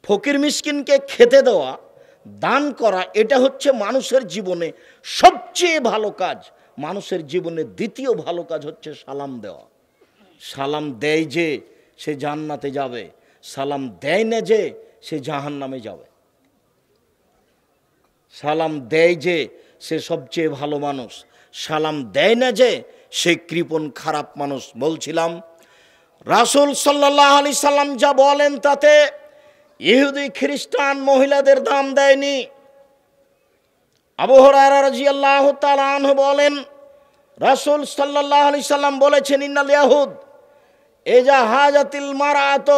ফকির মিসকিনকে খেতে দেওয়া, দান করা, এটা হচ্ছে মানুষের জীবনে সবচেয়ে ভালো কাজ। মানুষের জীবনে দ্বিতীয় ভালো কাজ হচ্ছে সালাম দেওয়া। সালাম দেয় যে সে জান্নাতে যাবে, সালাম দেয় না যে সে জাহান্নামে যাবে। সালাম দেয় যে সে সবচেয়ে ভালো মানুষ, সালাম দেয় না যে সে কৃপণ খারাপ মানুষ। বলছিলাম রাসূল সাল্লাল্লাহু আলাইহি সাল্লাম যা বলেন তাতে ইহুদি খ্রিস্টান মহিলাদের দাম দেয়নি। আবু হুরায়রা রাদিয়াল্লাহু তাআলা আনহু বলেন, রাসূল সাল্লাল্লাহু আলাইহি সাল্লাম বলেছেন, ইন্নাল ইয়াহুদ এজা হাজাতিল মারাত,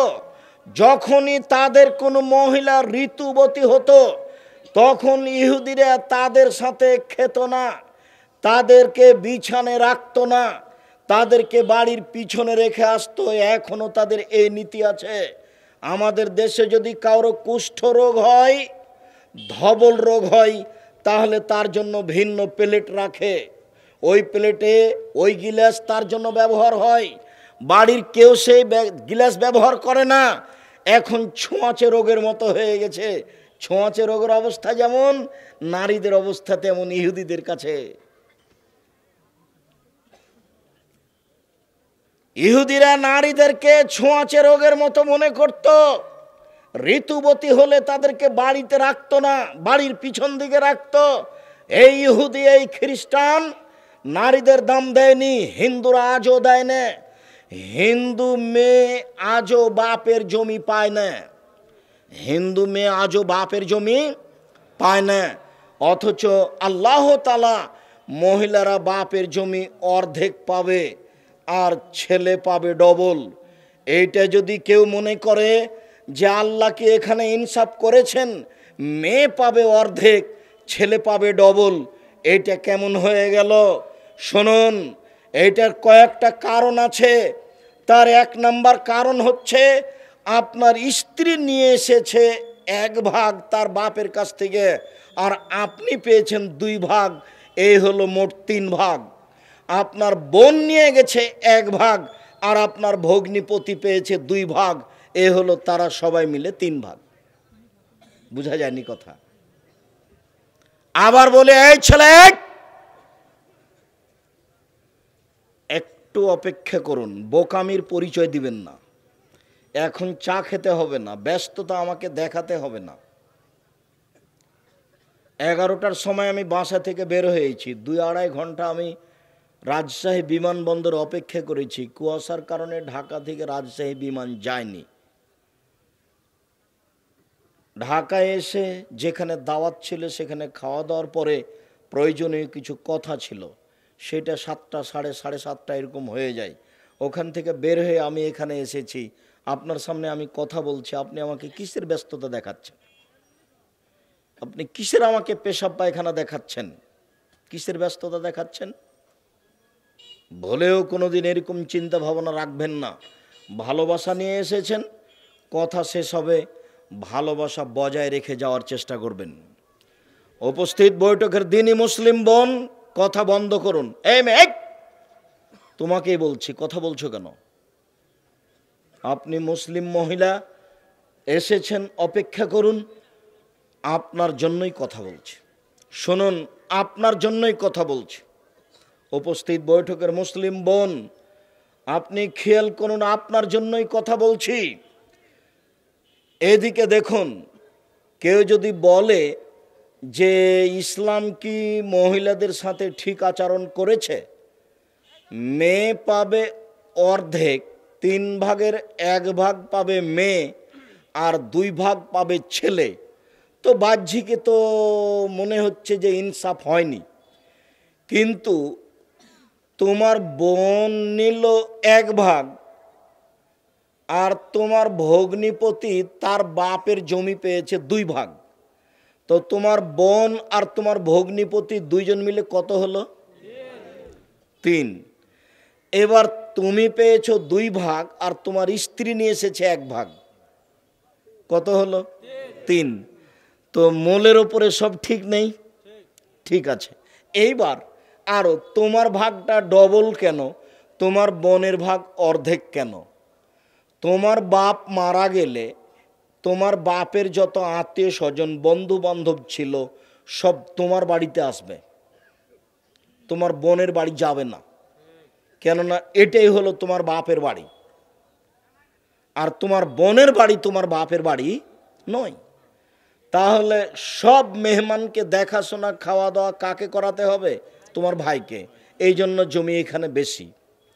যখনই তাদের কোনো মহিলা ঋতুবতী হতো তখন ইহুদিরা তাদের সাথে খেত না, তাদেরকে বিছানে রাখতো না, তাদেরকে বাড়ির পিছনে রেখে আসতো। এখনো তাদের এই নীতি আছে। আমাদের দেশে যদি কারো কুষ্ঠ রোগ হয়, ধবল রোগ হয়, তাহলে তার জন্য ভিন্ন প্লেট রাখে, ওই প্লেটে ওই গিলাস তার জন্য ব্যবহার হয়। বাড়ির কেউ সেই গিলাস ব্যবহার করে না। এখন ছোঁয়াচে রোগের মতো হয়ে গেছে। ছোঁয়াচে রোগের অবস্থা যেমন, নারীদের অবস্থা তেমন ইহুদিদের কাছে। ইহুদিরা নারীদেরকে ছোঁয়াচে রোগের মতো মনে করত। ঋতুবতী হলে তাদেরকে বাড়িতে রাখতো না, বাড়ির পিছন দিকে রাখতো। এই ইহুদি, এই খ্রিস্টান নারীদের দাম দেয়নি, হিন্দুরা আজও দেয় না। হিন্দু মেয়ে আজও বাপের জমি পায় না, হিন্দু মেয়ে আজও বাপের জমি পায় না। অথচ আল্লাহ তাআলা মহিলারা বাপের জমি অর্ধেক পাবে আর ছেলে পাবে ডবল। এইটা যদি কেউ মনে করে যে আল্লাহকে এখানে ইনসাফ করেছেন, মেয়ে পাবে অর্ধেক ছেলে পাবে ডবল, এইটা কেমন হয়ে গেল? শুনুন, এইটার কয়েকটা কারণ আছে। তার এক নাম্বার কারণ হচ্ছে আপনার স্ত্রী নিয়ে এসেছে এক ভাগ তার বাপের কাছ থেকে, আর আপনি পেয়েছেন 2 ভাগ, এই হলো মোট 3 ভাগ। আপনার বোন নিয়ে গেছে 1 ভাগ, আর আপনার ভগ্নিপতি পেয়েছে 2 ভাগ, এ হলো তারা সবাই মিলে 3 ভাগ। বুঝা যায়নি কথা? আবার বলে, এই ছেলে একটু অপেক্ষা করুন, বোকামির পরিচয় দিবেন না, এখন চা খেতে হবে না, ব্যস্ততা আমাকে দেখাতে হবে না। 11টার সময় আমি বাসা থেকে বের হয়েছি, 2-2.5 ঘন্টা আমি রাজশাহী বিমানবন্দর অপেক্ষা করেছি। কুয়াশার কারণে ঢাকা থেকে রাজশাহী বিমান যায়নি। ঢাকায় এসে যেখানে দাওয়াত ছিল সেখানে খাওয়া দাওয়ার পরে প্রয়োজনীয় কিছু কথা ছিল, সেটা 7টা, 7:30 এরকম হয়ে যায়। ওখান থেকে বের হয়ে আমি এখানে এসেছি, আপনার সামনে আমি কথা বলছি। আপনি আমাকে কিসের ব্যস্ততা দেখাচ্ছেন? আপনি কিসের আমাকে পেশাব পায়খানা দেখাচ্ছেন? কিসের ব্যস্ততা দেখাচ্ছেন? বলেও কোনোদিন এরকম চিন্তা ভাবনা রাখবেন না। ভালোবাসা নিয়ে এসেছেন, কথা শেষ হবে, ভালোবাসা বজায় রেখে যাওয়ার চেষ্টা করবেন। উপস্থিত বৈঠকের দিনই মুসলিম বোন, কথা বন্ধ করুন। এই মেয়ে, তোমাকেই বলছি, কথা বলছো কেন? আপনি মুসলিম মহিলা এসেছেন, অপেক্ষা করুন, আপনার জন্যই কথা বলছি। শুনুন, আপনার জন্যই কথা বলছি। উপস্থিত বৈঠকের মুসলিম বোন, আপনি খেয়াল করুন, আপনার জন্যই কথা বলছি। এদিকে দেখুন, কেউ যদি বলে যে ইসলাম কি মহিলাদের সাথে ঠিক আচরণ করেছে, মেয়ে পাবে অর্ধেক, 3 ভাগের 1 ভাগ পাবে মেয়ে আর 2 ভাগ পাবে ছেলে, তো বাহ্যিকে তো মনে হচ্ছে যে ইনসাফ হয়নি। কিন্তু তোমার বোন নিল 1 ভাগ, আর তোমার ভগ্নিপতি তার বাপের জমি পেয়েছে 2 ভাগ, তো তোমার বোন আর তোমার ভগ্নিপতি 2 জন মিলে কত হলো? 3। এবার তুমি পেয়েছো 2 ভাগ আর তোমার স্ত্রী নিয়ে এসেছে 1 ভাগ, কত হলো? 3। তো মোলের ওপরে সব ঠিক নেই? ঠিক আছে। এইবার আরো তোমার ভাগটা ডবল কেন? তোমার বোনের ভাগ অর্ধেক কেন? তোমার বাপ মারা গেলে তোমার বাপের যত আত্মীয় স্বজন বন্ধু বান্ধব ছিল সব তোমার বাড়িতে আসবে, তোমার বোনের বাড়ি যাবে না, কেননা এটাই হলো তোমার বাপের বাড়ি। আর তোমার বোনের বাড়ি তোমার বাপের বাড়ি নয়। তাহলে সব মেহমানকে দেখাশোনা খাওয়া দাওয়া কাকে করাতে হবে? তোমার ভাইকে। এই জন্য জমি এখানে বেশি।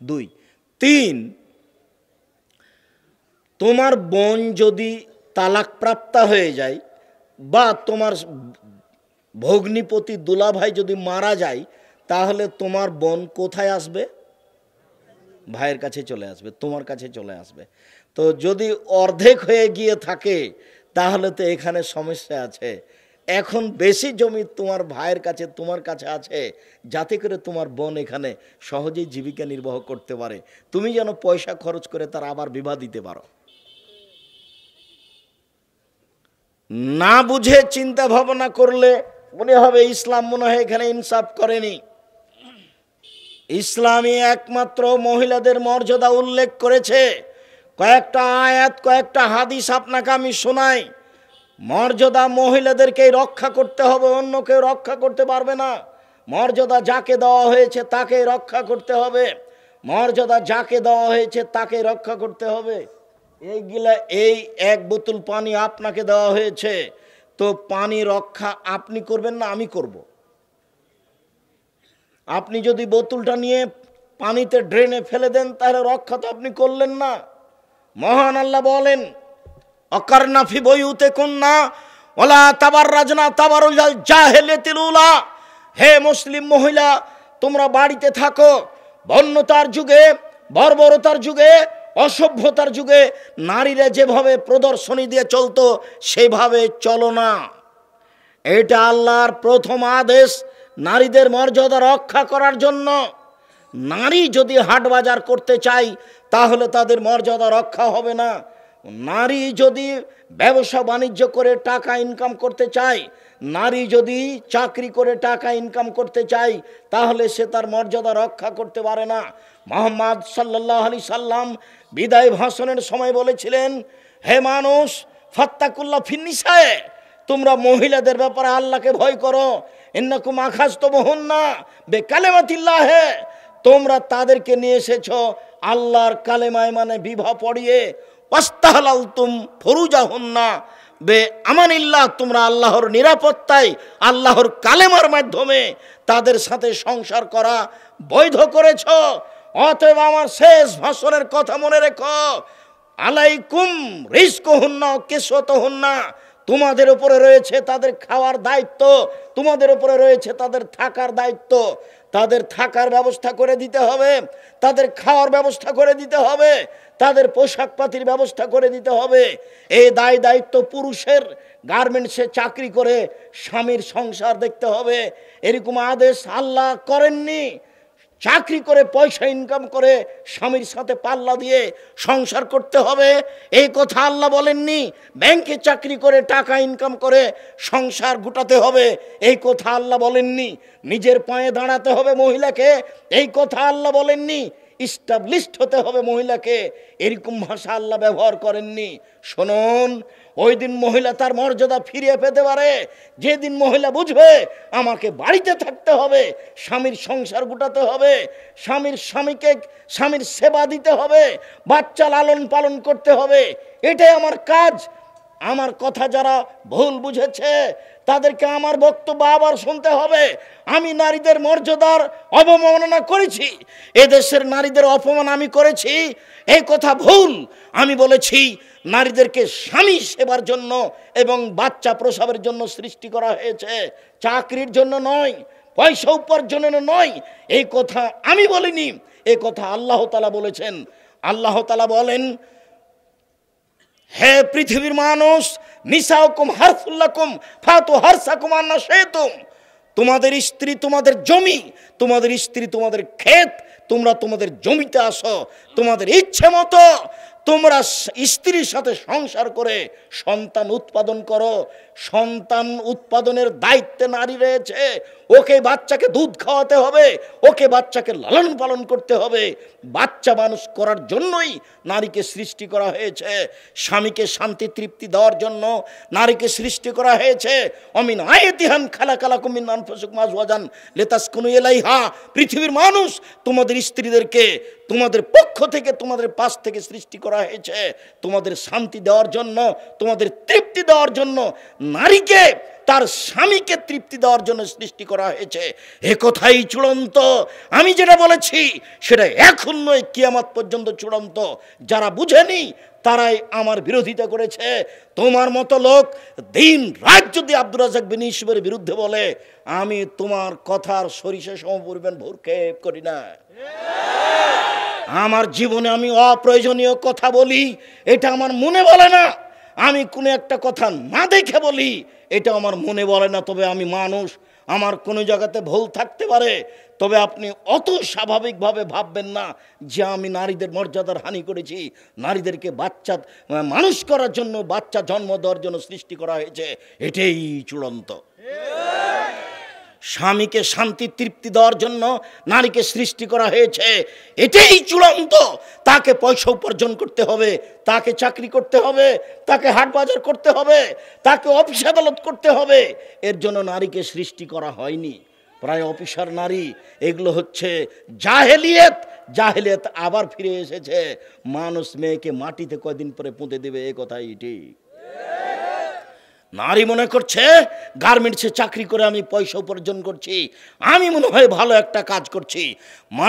2, 3, তোমার বোন যদি তালাকপ্রাপ্তা হয়ে যায় বা তোমার ভগ্নিপতি দুলাভাই যদি মারা যায়, তাহলে তোমার বোন কোথায় আসবে? ভাইয়ের কাছে চলে আসবে, তোমার কাছে চলে আসবে। তো যদি অর্ধেক হয়ে গিয়ে থাকে তাহলে তো এখানে সমস্যা আছে। এখন বেশি জমি তোমার ভাইয়ের কাছে তোমার কাছে আছে, যাতে করে তোমার বোন এখানে সহজেই জীবিকা নির্বাহ করতে পারে, তুমি যেন পয়সা খরচ করে তার আবার বিবাহ দিতে পারো। না বুঝে চিন্তা ভাবনা করলে মনে হবে ইসলাম মনে হয় এখানে ইনসাফ করেনি। ইসলামী একমাত্র মহিলাদের মর্যাদা উল্লেখ করেছে। কয়েকটা আয়াত, কয়েকটা হাদিস আপনাকে আমি শোনাই। মর্যাদা মহিলাদেরকেই রক্ষা করতে হবে, অন্য কেউ রক্ষা করতে পারবে না। মর্যাদা যাকে দেওয়া হয়েছে তাকেই রক্ষা করতে হবে, মর্যাদা যাকে দেওয়া হয়েছে তাকে রক্ষা করতে হবে। এইগুলা, এই 1 বোতল পানি আপনাকে দেওয়া হয়েছে, তো পানি রক্ষা আপনি করবেন না আমি করব? আপনি যদি বোতলটা নিয়ে পানিতে ড্রেনে ফেলে দেন তাহলে রক্ষা তো আপনি করলেন না। মহান আল্লাহ বলেন, অকারনা ফি বুয়ুতিকুন্না ওয়ালা তাবাররাজনা তাবারুজাল জাহিলিয়াতিল উলা। হে মুসলিম মহিলা, তোমরা বাড়িতে থাকো। বন্যতার যুগে, বর্বরতার যুগে, অসভ্যতার যুগে নারীরা যেভাবে প্রদর্শনী দিয়ে চলতো সেভাবে চলো না। এটা আল্লাহর প্রথম আদেশ নারীদের মর্যাদা রক্ষা করার জন্য। নারী যদি হাট বাজার করতে চায় তাহলে তাদের মর্যাদা রক্ষা হবে না। নারী যদি ব্যবসা বাণিজ্য করে টাকা ইনকাম করতে চায়, নারী যদি চাকরি করে টাকা ইনকাম করতে চায়, তাহলে সে তার মর্যাদা রক্ষা করতে পারে না। মুহাম্মদ সাল্লাল্লাহু আলাইহি সাল্লাম বিদায় ভাষণের সময় বলেছিলেন, হে মানুষ, ফাত্তাকুল্লাহ ফিন্নিসায়ে, তোমরা মহিলাদের ব্যাপারে আল্লাহকে ভয় করো। ইন্নাকুম আখাযতুমুহুন্না বিকালিমাতিল্লাহ, তোমরা তাদেরকে নিয়ে এসেছো আল্লাহর কালেমায়, মানে বিবাহ পড়িয়ে। ওয়াস্তাহলালতুম ফুরুজাহুন্না বিআমানিল্লাহ, তোমরা আল্লাহর নিরাপত্তায়, আল্লাহর কালেমার মাধ্যমে তাদের সাথে সংসার করা বৈধ করেছো। অতএব আমার শেষ ভাষণের কথা মনে রেখো, আলাইকুম রিজকুহুন্না কিসওয়াতুহুন্না, তোমাদের উপরে রয়েছে তাদের খাওয়ার দায়িত্ব, তোমাদের উপরে রয়েছে তাদের থাকার দায়িত্ব। তাদের থাকার ব্যবস্থা করে দিতে হবে, তাদের খাওয়ার ব্যবস্থা করে দিতে হবে, তাদের পোশাক পাতির ব্যবস্থা করে দিতে হবে। এই দায়িত্ব পুরুষের। গার্মেন্টসে চাকরি করে স্বামীর সংসার দেখতে হবে, এরকম আদেশ আল্লাহ করেননি। চাকরি করে পয়সা ইনকাম করে স্বামীর সাথে পাল্লা দিয়ে সংসার করতে হবে, এই কথা আল্লাহ বলেননি। ব্যাংকে চাকরি করে টাকা ইনকাম করে সংসার গুটাতে হবে, এই কথা আল্লাহ বলেননি। নিজের পায়ে দাঁড়াতে হবে মহিলাকে, এই কথা আল্লাহ বলেননি। ইস্টাবলিশড হতে হবে মহিলাকে, এরকম ভাষা আল্লাহ ব্যবহার করেননি। শুনুন, ওই দিন মহিলা তার মর্যাদা ফিরিয়ে পেতে পারে যেদিন মহিলা বুঝবে আমাকে বাড়িতে থাকতে হবে, স্বামীর সংসার গুটাতে হবে, স্বামীর সেবা দিতে হবে, বাচ্চা লালন পালন করতে হবে, এটাই আমার কাজ। আমার কথা যারা ভুল বুঝেছে তাদেরকে আমার বক্তব্য আবার শুনতে হবে। আমি নারীদের মর্যাদার অবমাননা করেছি, এদেশের নারীদের অপমান আমি করেছি, এই কথা ভুল। আমি বলেছি নারীদেরকে স্বামী সেবার জন্য এবং বাচ্চা প্রসবের জন্য সৃষ্টি করা হয়েছে, চাকরির জন্য নয়, পয়সা উপার্জনের নয়। এই কথা আমি বলিনি, এই কথা আল্লাহ তাআলা বলেছেন। আল্লাহ তাআলা বলেন, হে পৃথিবীর মানুষ, নিসাউকুম হারসুল লাকুম ফাতু হারসাকুম আন্না শিতুম, তোমাদের স্ত্রী তোমাদের জমি, তোমাদের স্ত্রী তোমাদের ক্ষেত, তোমরা তোমাদের জমিতে আসো তোমাদের ইচ্ছে মতো, তোমরা স্ত্রীর সাথে সংসার করে সন্তান উৎপাদন করো। সন্তান উৎপাদনের দায়িত্বে নারী রয়েছে। ওকে বাচ্চাকে দুধ খাওয়াতে হবে, ওকে বাচ্চাকে লালন পালন করতে হবে। বাচ্চা মানুষ করার জন্যই নারীকে সৃষ্টি করা হয়েছে। স্বামীকে শান্তি তৃপ্তি দেওয়ার জন্য নারীকে সৃষ্টি করা হয়েছে। অমিন আয়াতিহান খালাকালাকুম মিন আনফুসিকুম আজওয়াজান লিতাসকুনু ইলাইহা। পৃথিবীর মানুষ তোমাদের স্ত্রীদেরকে তোমাদের পক্ষ থেকে, তোমাদের পাশ থেকে সৃষ্টি করা হয়েছে তোমাদের শান্তি দেওয়ার জন্য, তোমাদের তৃপ্তি দেওয়ার জন্য। নারীকে তার স্বামীকে তৃপ্তি দেওয়ার জন্য সৃষ্টি করা হয়েছে। এ কথাই চূড়ান্ত। আমি যেটা বলেছি সেটা এখন নয়, কিয়ামত পর্যন্ত চূড়ান্ত। যারা বুঝেনি তারাই আমার বিরোধিতা করেছে। তোমার মতো লোক দিন রাত যদি আব্দুর রাজ্জাক বিন ইউসুফের বিরুদ্ধে বলে, আমি তোমার কথার সরিষা সমপরিমাণ ভ্রুক্ষেপ করি না। আমার জীবনে আমি অপ্রয়োজনীয় কথা বলি, এটা আমার মনে বলে না। আমি কোনো একটা কথা না দেখে বলি, এটা আমার মনে বলে না। তবে আমি মানুষ, আমার কোনো জায়গাতে ভুল থাকতে পারে। তবে আপনি অত স্বাভাবিকভাবে ভাববেন না যে আমি নারীদের মর্যাদার হানি করেছি। নারীদেরকে বাচ্চা মানুষ করার জন্য, বাচ্চা জন্ম দেওয়ার জন্য সৃষ্টি করা হয়েছে, এটাই চূড়ান্ত। স্বামীকে শান্তি তৃপ্তি দেওয়ার জন্য নারীকে সৃষ্টি করা হয়েছে, এটাই চূড়ান্ত। তাকে পয়সা উপার্জন করতে হবে, তাকে চাকরি করতে হবে, তাকে হাট বাজার করতে হবে, তাকে অফিস আদালত করতে হবে। এর জন্য নারীকে সৃষ্টি করা হয়নি। প্রায় অফিসার নারী, এগুলো হচ্ছে জাহেলিয়াত। জাহেলিয়াত আবার ফিরে এসেছে। মানুষ মেয়েকে মাটিতে কয়দিন পরে পুঁতে দেবে, এ কথাই ঠিক। নারী মনে করছে গার্মেন্টসে চাকরি করে আমি পয়সা উপার্জন করছি, আমি মনে হয় ভালো একটা কাজ করছি।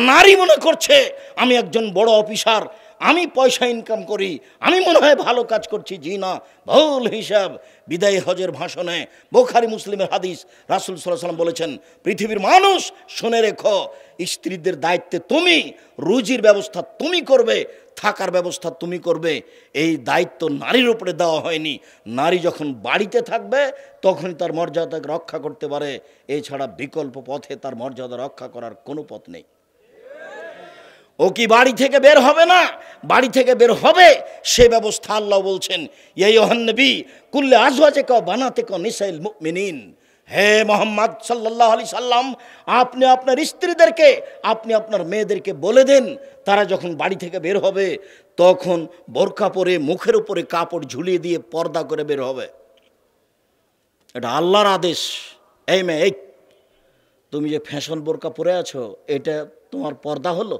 নারী মনে করছে আমি একজন বড় অফিসার, আমি পয়সা ইনকাম করি, আমি মনে হয় ভালো কাজ করছি। জি না, ভুল হিসাব। বিদায় হজের ভাষণে বুখারী মুসলিমের হাদিস, রাসূল সাল্লাল্লাহু আলাইহি ওয়াসাল্লাম বলেছেন, পৃথিবীর মানুষ শুনে রেখো, স্ত্রীদের দায়িত্বে তুমি, রুজির ব্যবস্থা তুমি করবে, থাকার ব্যবস্থা তুমি করবে। এই দায়িত্ব নারীর উপরে দেওয়া হয়নি। নারী যখন বাড়িতে থাকবে তখনই তার মর্যাদাকে রক্ষা করতে পারে। এছাড়া বিকল্প পথে তার মর্যাদা রক্ষা করার কোনো পথ নেই। ও কি বাড়ি থেকে বের হবে না? বাড়ি থেকে বের হবে, সে ব্যবস্থা আল্লাহ বলছেন, ইয়া আইয়ুহান নবী কুল্লি আজওয়াজিকা ওয়া বানাতিকা নিসাইল মুমিনিন। হে মোহাম্মদ সাল্লাল্লাহু আলাইহি সাল্লাম, আপনি আপনার স্ত্রীদেরকে, আপনি আপনার মেয়েদেরকে বলে দেন, তারা যখন বাড়ি থেকে বের হবে তখন বোরকা পরে, মুখের উপরে কাপড় ঝুলিয়ে দিয়ে পর্দা করে বের হবে। এটা আল্লাহর আদেশ। এই মেয়ে, এই তুমি যে ফ্যাশন বোরকা পরে আছো, এটা তোমার পর্দা হলো?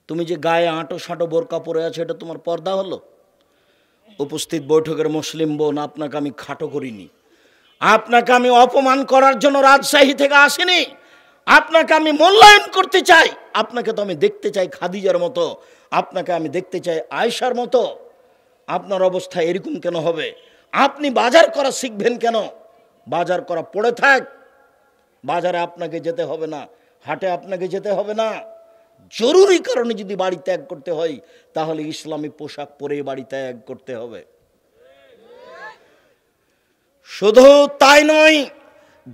তুমি যে গায়ে আঁটো সাঁটো বোরকা পরে আছো, এটা তোমার পর্দা হলো? উপস্থিত বৈঠকের মুসলিম বোন, আপনাকে আমি খাটো করিনি, আপনাকে আমি অপমান করার জন্য রাজশাহী থেকে আসিনি। আপনাকে আমি মূল্যায়ন করতে চাই। আপনাকে তো আমি দেখতে চাই খাদিজার মতো, আপনাকে আমি দেখতে চাই আয়েশার মতো। আপনার অবস্থা এরকম কেন হবে? আপনি বাজার করা শিখবেন কেন? বাজার করা পড়ে থাক। বাজারে আপনাকে যেতে হবে না, হাটে আপনাকে যেতে হবে না। জরুরি কারণে যদি বাড়ি ত্যাগ করতে হয়, তাহলে ইসলামী পোশাক পরে বাড়ি ত্যাগ করতে হবে। শুধু তাই নয়,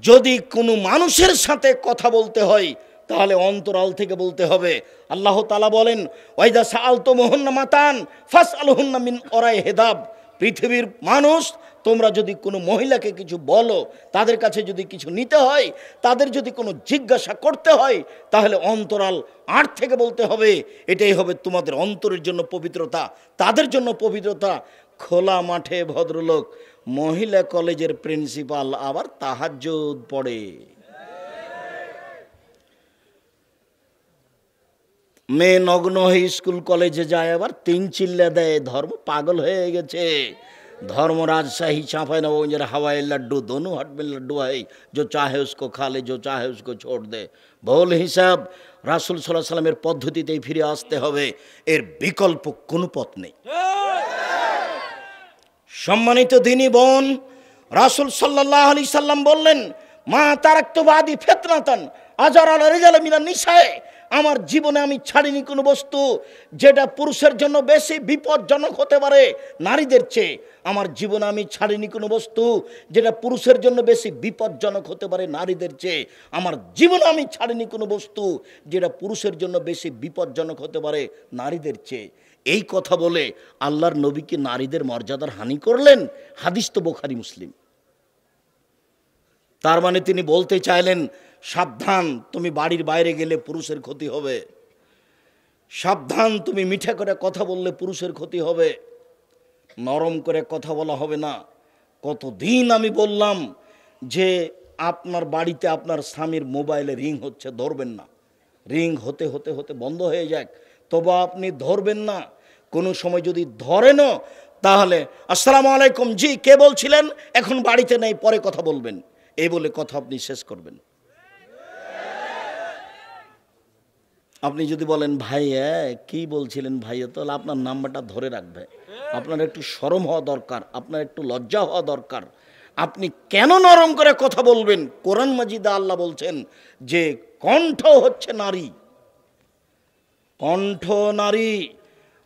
যদি কোনো মানুষের সাথে কথা বলতে হয় তাহলে অন্তরাল থেকে বলতে হবে। আল্লাহ তাআলা বলেন, ওয়াইদা সাআলতুমুহুন্না মাতান ফাসআলুহুন্না মিন ওরাই হিজাব। পৃথিবীর মানুষ, তোমরা যদি কোনো মহিলাকে কিছু বলো, তাদের কাছে যদি কিছু নিতে হয়, তাদের যদি কোনো জিজ্ঞাসা করতে হয়, তাহলে অন্তরাল আড় থেকে বলতে হবে। এটাই হবে তোমাদের অন্তরের জন্য পবিত্রতা, তাদের জন্য পবিত্রতা। খোলা মাঠে ভদ্রলোক, মহিলা কলেজের প্রিন্সিপাল আবার তাহাজ্জুদ পড়ে। মেয়ে নগ্ন হয়ে স্কুল কলেজে যায়, আবার তিন চিল্লা দেয়। ধর্ম পাগল হয়ে গেছে। धर्म राजशाही चांपाइनबाबगंज हवाई लड्डू दोनों हाथ में लड्डू है, जो चाहे उसको खा ले, जो चाहे उसको छोड़ दे। ভুল হিসাব। রাসূল সাল্লাল্লাহু আলাইহি সাল্লামের পদ্ধতিতেই ফিরে আসতে হবে, এর বিকল্প কোনো পথ নেই। সম্মানিত দিনী বোন, রাসূল সাল্লাল্লাহু আলাইহি সাল্লাম বললেন, মা তারাকতু বাদি ফিতনাতান আজার আলা রিজাল মিনান নিসায়ে। আমার জীবনে আমি ছাড়িনি কোনো বস্তু যেটা পুরুষের জন্য বেশি বিপজ্জনক হতে পারে নারীদের চেয়ে। আমার জীবনে আমি ছাড়িনি কোনো বস্তু যেটা পুরুষের জন্য বেশি বিপজ্জনক হতে পারে নারীদের চেয়ে। আমার জীবনে আমি ছাড়িনি কোনো বস্তু যেটা পুরুষের জন্য বেশি বিপজ্জনক হতে পারে নারীদের চেয়ে। এই কথা বলে আল্লাহর নবীকে নারীদের মর্যাদার হানি করলেন। হাদিস তো বুখারী মুসলিম। তার মানে তিনি বলতে চাইলেন, সাবধান, তুমি বাড়ির বাইরে গেলে পুরুষের ক্ষতি হবে। সাবধান, তুমি মিঠা করে কথা বললে পুরুষের ক্ষতি হবে, নরম করে কথা বলা হবে না। কতদিন আমি বললাম যে আপনার বাড়িতে আপনার স্বামীর মোবাইলে রিং হচ্ছে, ধরবেন না। রিং হতে হতে হতে বন্ধ হয়ে যাক, তবে আপনি ধরবেন না। কোনো সময় যদি ধরেনও তাহলে আসসালামু আলাইকুম, জি কে বলছিলেন, এখন বাড়িতে নেই, পরে কথা বলবেন, এই বলে কথা আপনি শেষ করবেন। আপনি যদি বলেন ভাইয়া কি বলছিলেন ভাইয়া, তাহলে আপনার নাম্বারটা ধরে রাখবে। আপনার একটু শরম হওয়া দরকার, আপনার একটু লজ্জা হওয়া দরকার। আপনি কেন নরম করে কথা বলবেন? কোরআন মাজিদে আল্লাহ বলছেন যে কণ্ঠ হচ্ছে নারী, কণ্ঠ নারী,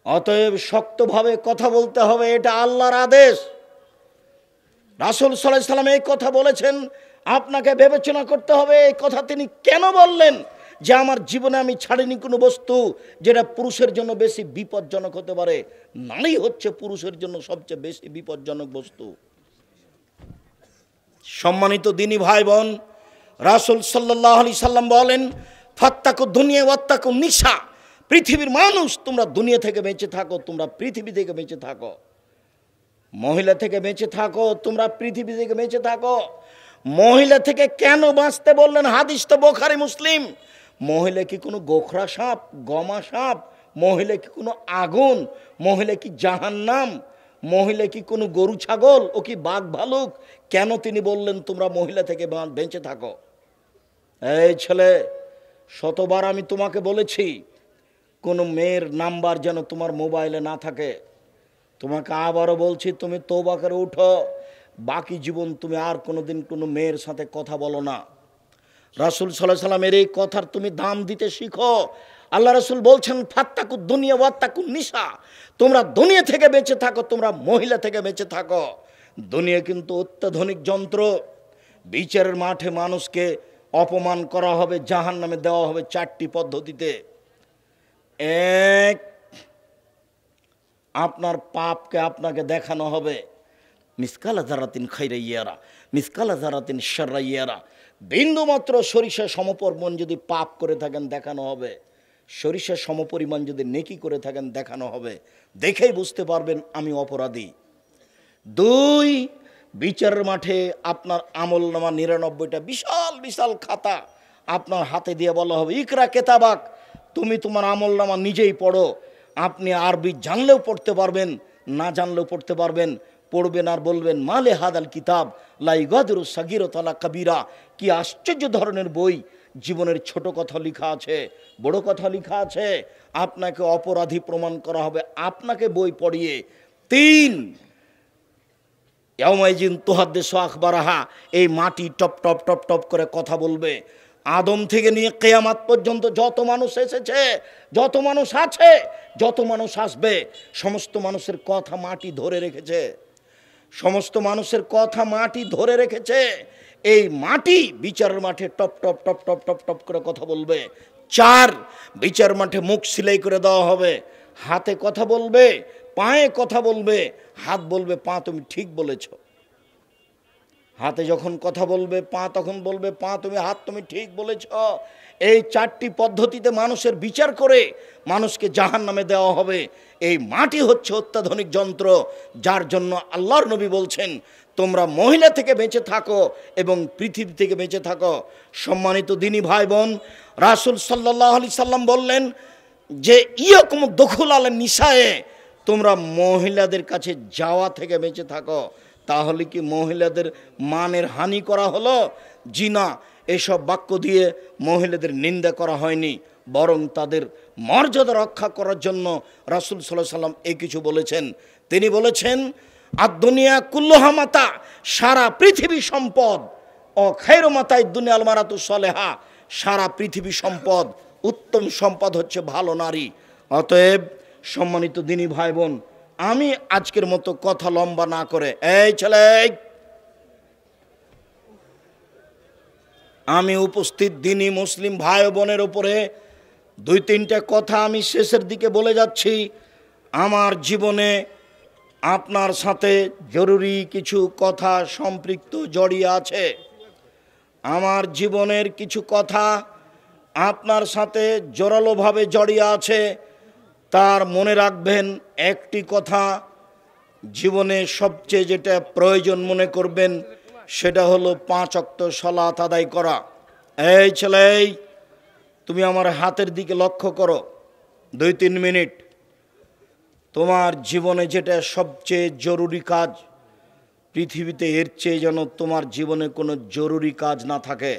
অতএব শক্তভাবে কথা বলতে হবে, এটা আল্লাহর আদেশ। রাসূল সাল্লাল্লাহু আলাইহি সাল্লাম এই কথা বলেছেন, আপনাকে বিবেচনা করতে হবে এই কথা তিনি কেন বললেন, যে আমার জীবনে আমি ছাড়িনি কোনো বস্তু যেটা পুরুষের জন্য বেশি বিপজ্জনক হতে পারে। নারী হচ্ছে পুরুষের জন্য সবচেয়ে বেশি বিপজ্জনক বস্তু। সম্মানিত দিনী ভাই বোন, রাসূল সাল্লাল্লাহু আলাইহি সাল্লাম বলেন, ফাত্তাকু দুনিয়া ওয়াত্তাকু নিসা, পৃথিবীর মানুষ তোমরা দুনিয়া থেকে বেঁচে থাকো, তোমরা পৃথিবী থেকে বেঁচে থাকো। মহিলা থেকে বেঁচে থাকো, তোমরা পৃথিবী থেকে বেঁচে থাকো। মহিলা থেকে কেন বাঁচতে বললেন? হাদিস তো বুখারী মুসলিম। মহিলা কি কোনো গোখরা সাপ, গমা সাপ? মহিলা কি কোনো আগুন? মহিলা কি জাহান্নাম? মহিলা কি কোনো গরু ছাগল? ও কি বাঘ ভালুক? কেন তিনি বললেন তোমরা মহিলা থেকে বেঁচে থাকো? এই ছেলে, শতবার আমি তোমাকে বলেছি কোনো মেয়ের নাম্বার যেন তোমার মোবাইলে না থাকে। তোমাকে আবারও বলছি, তুমি তওবা করে উঠো, বাকি জীবন তুমি আর কোনোদিন কোনো মেয়ের সাথে কথা বলো না। রাসূল সাল্লাল্লাহু আলাইহি সাল্লামের এই কথার তুমি দাম দিতে শিখো। আল্লাহ রাসূল বলছেন, ফাত্তাকু দুনিয়া ওয়াত্তাকু নিসা, তোমরা দুনিয়া থেকে বেঁচে থাকো, তোমরা মহিলা থেকে বেঁচে থাকো। দুনিয়া কিন্তু অত্যাধুনিক যন্ত্র। বিচারের মাঠে মানুষকে অপমান করা হবে, জাহান্নামে দেওয়া হবে 4টি পদ্ধতিতে। এক, আপনার পাপকে আপনাকে দেখানো হবে, মিসকালা যারাতিন খাইরা ইয়ারা, মিসকালা যারাতিন শাররা ইয়ারা। বিন্দুমাত্র সরিষা সমপরিমাণ যদি পাপ করে থাকেন দেখানো হবে, সরিষা সমপরিমাণ যদি নেকি করে থাকেন দেখানো হবে। দেখেই বুঝতে পারবেন আমি অপরাধী। 2, বিচারের মাঠে আপনার আমলনামা 99টা বিশাল বিশাল খাতা আপনার হাতে দিয়ে বলা হবে, ইকরা কেতাবাক, তুমি তোমার আমলনামা নিজেই পড়ো। আপনি আরবি জানলেও পড়তে পারবেন, না জানলেও পড়তে পারবেন। পড়বেন আর বলবেন, মালে হাদাল কিতাব লা ইগাদিরু সাগীরাতান ওয়ালা কাবীরা, কি আশ্চর্য ধরনের বই, জীবনের ছোট কথা লেখা আছে, বড় কথা লেখা আছে। আপনাকে অপরাধী প্রমাণ করা হবে আপনাকে বই পড়িয়ে। 3, ইয়াউমাইজিন তুহাদ্দিসু আখবারাহা, এই মাটি টপ টপ টপ টপ করে কথা বলবে। আদম থেকে নিয়ে কিয়ামত পর্যন্ত যত মানুষ এসেছে, যত মানুষ আছে, যত মানুষ আসবে, সমস্ত মানুষের কথা মাটি ধরে রেখেছে, সমস্ত মানুষের কথা মাটি ধরে রেখেছে। এই মাটি বিচারের মাঠে top top top top top top করে কথা বলবে। 4, বিচার মাঠে মুখ সিলাই করে দেওয়া হবে, হাতে কথা বলবে, পায়ে কথা বলবে। হাত বলবে, পা তুমি ঠিক বলেছ। হাতে যখন কথা বলবে, পা তখন বলবে, পা তুমি, হাত তুমি ঠিক বলেছ। এই 4টি পদ্ধতিতে মানুষের বিচার করে মানুষকে জাহান্নামে দেওয়া হবে। এই মাটি হচ্ছে অত্যাধুনিক যন্ত্র, যার জন্য আল্লাহর নবী বলছেন তোমরা মহিলা থেকে বেঁচে থাকো এবং পৃথিবী থেকে বেঁচে থাকো। সম্মানিত দিনী ভাই বোন, রাসূল সাল্লাল্লাহু আলাইহি সাল্লাম বললেন যে ইয়াকুম দুখুল আলা নিসায়ে, তোমরা মহিলাদের কাছে যাওয়া থেকে বেঁচে থাকো। তাহলে কি মহিলাদের মানের হানি করা হলো? জি না, এসব বাক্য দিয়ে মহিলাদের নিন্দা করা হয়নি, বরং তাদের মর্যাদা রক্ষা করার জন্য রাসূল সাল্লাল্লাহু আলাইহি সাল্লাম এই কিছু বলেছেন। তিনি বলেছেন, আদ-দুনিয়া কুল্লুহা মাতা, সারা পৃথিবী সম্পদ, ও খায়রু মাতাই দুনিয়াল মারাতু সালেহা, সারা পৃথিবী সম্পদ, উত্তম সম্পদ হচ্ছে ভালো নারী। অতএব সম্মানিত দিনী ভাই বোন, আমি আজকের মতো কথা লম্বা না করে, এই ছেলে, আমি উপস্থিত দিনী মুসলিম ভাই বোনের উপরে 2-3টা কথা আমি শেষের দিকে বলে যাচ্ছি। আমার জীবনে আপনার সাথে জরুরি কিছু কথা সম্পৃক্ত জড়িয়ে আছে। আমার জীবনের কিছু কথা আপনার সাথে জোরালোভাবে জড়িয়ে আছে। তার মনে রাখবেন, একটি কথা জীবনে সবচেয়ে যেটা প্রয়োজন মনে করবেন সেটা হলো 5 ওয়াক্ত সালাত আদায় করা। এই ছেলে, তুমি আমার হাতের দিকে লক্ষ্য করো 2-3 মিনিট। তোমার জীবনে যেটা সবচেয়ে জরুরি কাজ, পৃথিবীতে এর চেয়ে যেন তোমার জীবনে কোনো জরুরি কাজ না থাকে,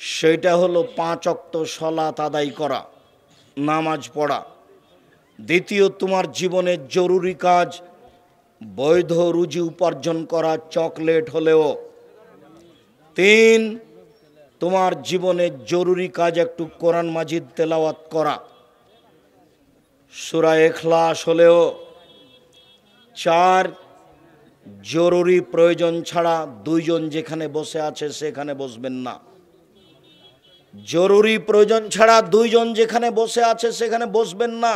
সেটা হলো 5 ওয়াক্ত সালাত আদায় করা, নামাজ পড়া। দ্বিতীয়, তোমার জীবনে জরুরি কাজ বৈধ রুজি উপার্জন করা, চকলেট হলেও। 3, তোমার জীবনে জরুরি কাজ একটু কোরআন মাজিদ তেলাওয়াত করা, সূরা ইখলাস হলেও। 4, জরুরি প্রয়োজন ছাড়া 2 জন যেখানে বসে আছে সেখানে বসবেন না। জরুরি প্রয়োজন ছাড়া 2 জন যেখানে বসে আছে সেখানে বসবেন না।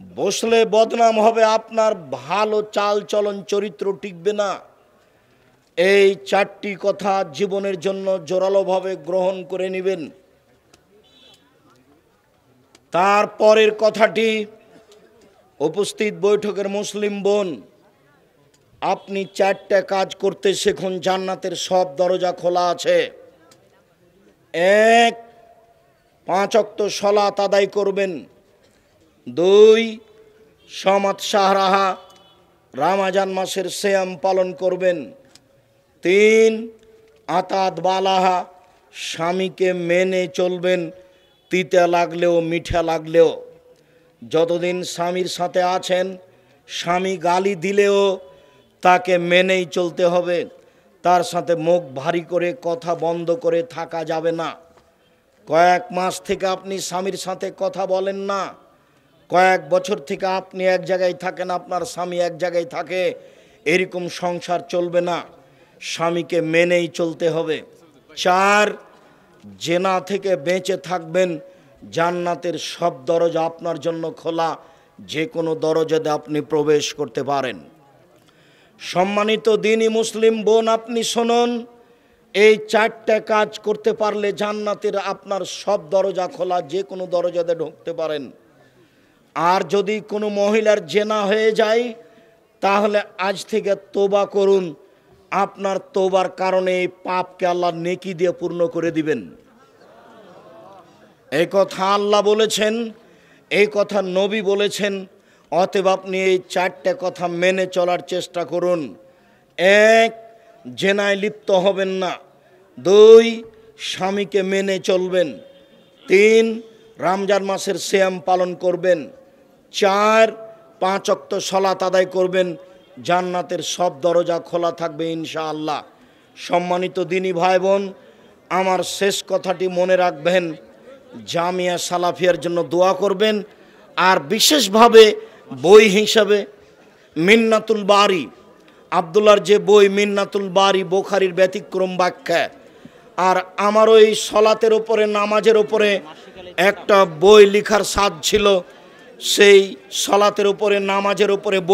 বসলে বদনাম হবে, আপনার ভালো চাল চলন চরিত্র টিকবে না। এই 4টি কথা জীবনের জন্য জোরালোভাবে গ্রহণ করে নেবেন। তারপরের কথাটি, উপস্থিত বৈঠকের মুসলিম বোন, আপনি 4টা কাজ করতে শিখুন, জান্নাতের সব দরজা খোলা আছে। 1, 5 ওয়াক্ত সালাত আদায় করবেন। 2, সমাত শাহরাহা রমজান মাসের সিয়াম পালন করবেন। 3, আতাত বালাহা স্বামীকে মেনে চলবেন, তিতা লাগলেও মিঠা লাগলেও। যতদিন স্বামীর সাথে আছেন, স্বামী গালি দিলেও তাকে মেনেই চলতে হবে। তার সাথে মুখ ভারী করে কথা বন্ধ করে থাকা যাবে না। কয়েক মাস থেকে আপনি স্বামীর সাথে কথা বলেন না, কয়েক বছর থেকে আপনি এক জায়গায় থাকেন, আপনার স্বামী এক জায়গায় থাকে, এরকম সংসার চলবে না। স্বামীকে মেনেই চলতে হবে। 4, জেনা থেকে বেঁচে থাকবেন। জান্নাতের সব দরজা আপনার জন্য খোলা, যে কোনো দরজাতে আপনি প্রবেশ করতে পারেন। সম্মানিত দ্বীনি মুসলিম বোন, আপনি শুনুন, এই 4টা কাজ করতে পারলে জান্নাতের আপনার সব দরজা খোলা, যে কোনো দরজাতে ঢুকতে পারেন। আর যদি কোনো মহিলার জেনা হয়ে যায়, তাহলে আজ থেকে তোবা করুন। আপনার তোবার কারণে এই পাপকে আল্লাহ নেকি দিয়ে পূর্ণ করে দিবেন। এই কথা আল্লাহ বলেছেন, এই কথা নবী বলেছেন। অতএব আপনি এই 4টা কথা মেনে চলার চেষ্টা করুন। 1, জেনায় লিপ্ত হবেন না। 2, স্বামীকে মেনে চলবেন। 3, রমজান মাসের সিয়াম পালন করবেন। 4, 5 ওয়াক্ত সালাত আদায় করবেন। জান্নাতের সব দরজা খোলা থাকবে ইনশাআল্লাহ। সম্মানিত দ্বীনি ভাই বোন, আমার শেষ কথাটি মনে রাখবেন, জামিয়া সালাফিয়ার জন্য দোয়া করবেন। আর বিশেষভাবে বই হিসাবে মিন্নাতুল বারি, আব্দুল্লাহর যে বই মিন্নাতুল বারি, বুখারীর ব্যতিক্রম ব্যাখ্যা, আর আমারও এই সলাতের ওপরে, নামাজের ওপরে একটা বই লেখার সাধ ছিল। সেই সলাতের ওপরে, নামাজের ওপরে